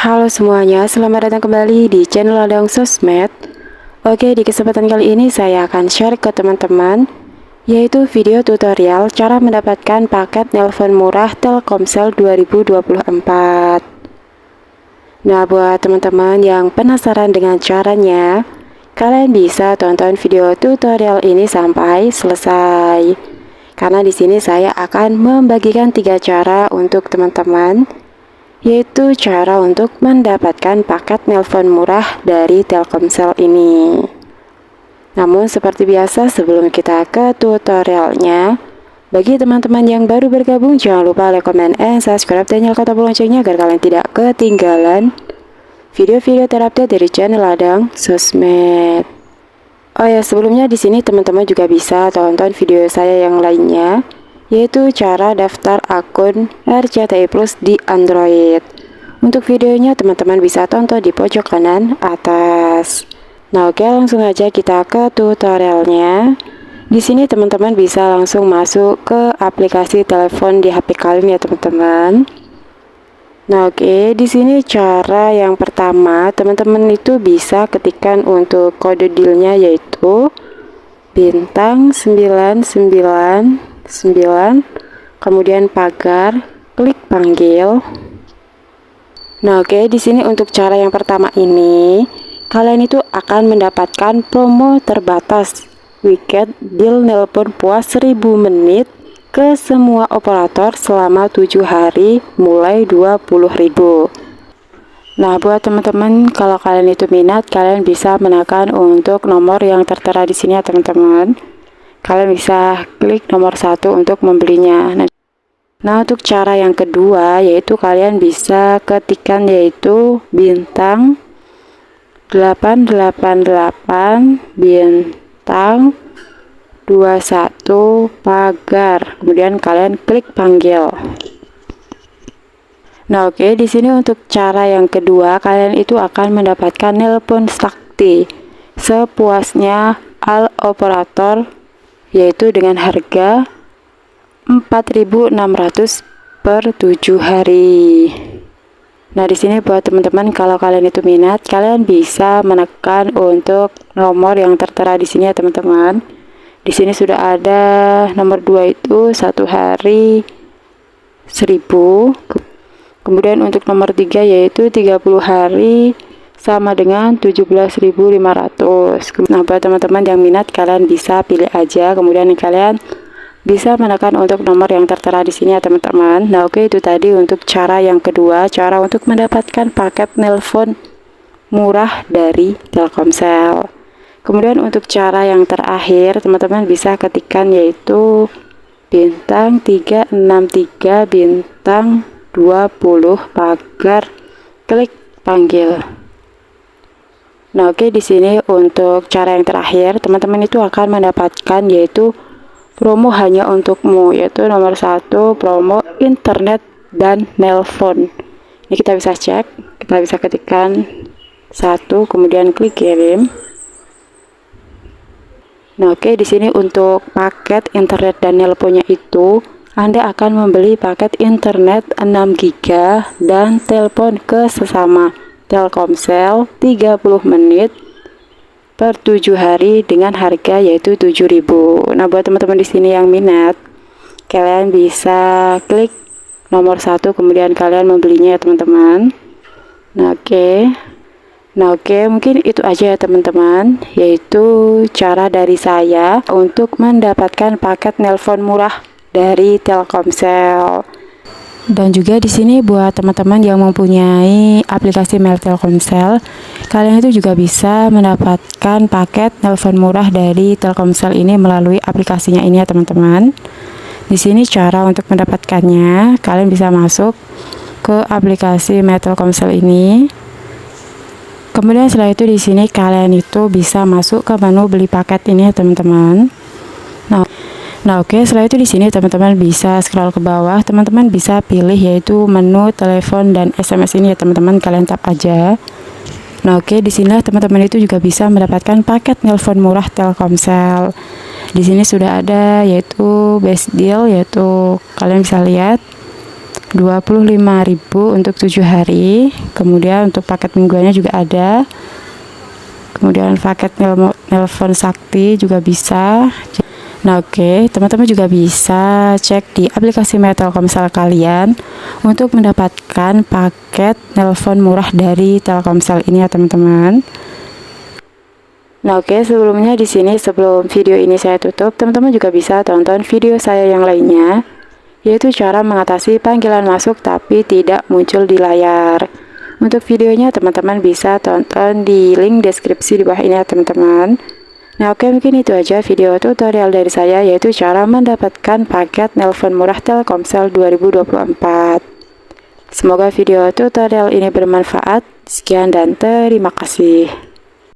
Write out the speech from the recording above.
Halo semuanya, selamat datang kembali di channel Ladang Sosmed. Oke, di kesempatan kali ini saya akan share ke teman-teman, yaitu video tutorial cara mendapatkan paket nelpon murah Telkomsel 2024. Nah, buat teman-teman yang penasaran dengan caranya, kalian bisa tonton video tutorial ini sampai selesai. Karena di sini saya akan membagikan 3 cara untuk teman-teman, yaitu cara untuk mendapatkan paket nelpon murah dari Telkomsel ini. Namun seperti biasa, sebelum kita ke tutorialnya, bagi teman-teman yang baru bergabung, jangan lupa like, comment, and subscribe, dan nyalakan tombol loncengnya agar kalian tidak ketinggalan video-video terupdate dari channel Ladang Sosmed. Oh ya, sebelumnya di sini teman-teman juga bisa tonton video saya yang lainnya, yaitu cara daftar akun RCTI Plus di Android. Untuk videonya teman-teman bisa tonton di pojok kanan atas. Nah, oke, langsung aja kita ke tutorialnya. Di sini teman-teman bisa langsung masuk ke aplikasi telepon di HP kalian ya teman-teman. Nah, oke, di sini cara yang pertama teman-teman itu bisa ketikkan untuk kode dealnya, yaitu bintang 999, kemudian pagar, klik panggil. Nah, oke, di sini untuk cara yang pertama ini kalian itu akan mendapatkan promo terbatas weekend deal nelpon puas 1000 menit ke semua operator selama 7 hari mulai 20.000. Nah, buat teman-teman, kalau kalian itu minat, kalian bisa menekan untuk nomor yang tertera di sini ya teman-teman. Kalian bisa klik nomor 1 untuk membelinya. Nah, untuk cara yang kedua, yaitu kalian bisa ketikkan yaitu bintang 888 bintang 21 pagar, kemudian kalian klik panggil. Nah, oke, di sini untuk cara yang kedua, kalian itu akan mendapatkan nelpon sakti sepuasnya al operator, yaitu dengan harga 4.600 per 7 hari. Nah, di sini buat teman-teman, kalau kalian itu minat, kalian bisa menekan untuk nomor yang tertera di sini ya teman-teman. Di sini sudah ada nomor 2 itu 1 hari 1000. Kemudian untuk nomor 3 yaitu 30 hari sama dengan 17.500. Nah, buat teman-teman yang minat, kalian bisa pilih aja, kemudian kalian bisa menekan untuk nomor yang tertera di sini ya teman-teman. Nah, oke, itu tadi untuk cara yang kedua, cara untuk mendapatkan paket nelpon murah dari Telkomsel. Kemudian untuk cara yang terakhir, teman-teman bisa ketikkan yaitu bintang 363 bintang 20 pagar, klik panggil. Nah, oke, di sini untuk cara yang terakhir, teman-teman itu akan mendapatkan yaitu promo hanya untukmu, yaitu nomor 1 promo internet dan nelpon. Ini kita bisa cek, kita bisa ketikkan 1, kemudian klik kirim. Nah, oke, di sini untuk paket internet dan nelponnya itu Anda akan membeli paket internet 6 GB dan telepon ke sesama Telkomsel 30 menit per 7 hari dengan harga yaitu 7.000. Nah, buat teman-teman di sini yang minat, kalian bisa klik nomor 1 kemudian kalian membelinya ya teman-teman. Nah, oke, mungkin itu aja ya teman-teman, yaitu cara dari saya untuk mendapatkan paket nelpon murah dari Telkomsel. Dan juga di sini buat teman-teman yang mempunyai aplikasi Mail Telkomsel, kalian itu juga bisa mendapatkan paket nelpon murah dari Telkomsel ini melalui aplikasinya ini ya teman-teman. Di sini cara untuk mendapatkannya, kalian bisa masuk ke aplikasi Mail Telkomsel ini. Kemudian setelah itu di sini kalian itu bisa masuk ke menu beli paket ini ya teman-teman. Nah, oke, setelah itu di sini teman-teman bisa scroll ke bawah, teman-teman bisa pilih yaitu menu telepon dan SMS ini ya teman-teman, kalian tap aja. Nah, oke, di sini teman-teman itu juga bisa mendapatkan paket nelpon murah Telkomsel. Di sini sudah ada yaitu best deal, yaitu kalian bisa lihat 25.000 untuk 7 hari. Kemudian untuk paket mingguannya juga ada. Kemudian paket nelpon sakti juga bisa. Nah oke, teman-teman juga bisa cek di aplikasi My Telkomsel kalian untuk mendapatkan paket nelpon murah dari Telkomsel ini ya teman-teman. Nah oke, sebelumnya di sini sebelum video ini saya tutup, teman-teman juga bisa tonton video saya yang lainnya, yaitu cara mengatasi panggilan masuk tapi tidak muncul di layar. Untuk videonya teman-teman bisa tonton di link deskripsi di bawah ini ya teman-teman. Nah oke, mungkin itu aja video tutorial dari saya, yaitu cara mendapatkan paket nelpon murah Telkomsel 2024. Semoga video tutorial ini bermanfaat. Sekian dan terima kasih.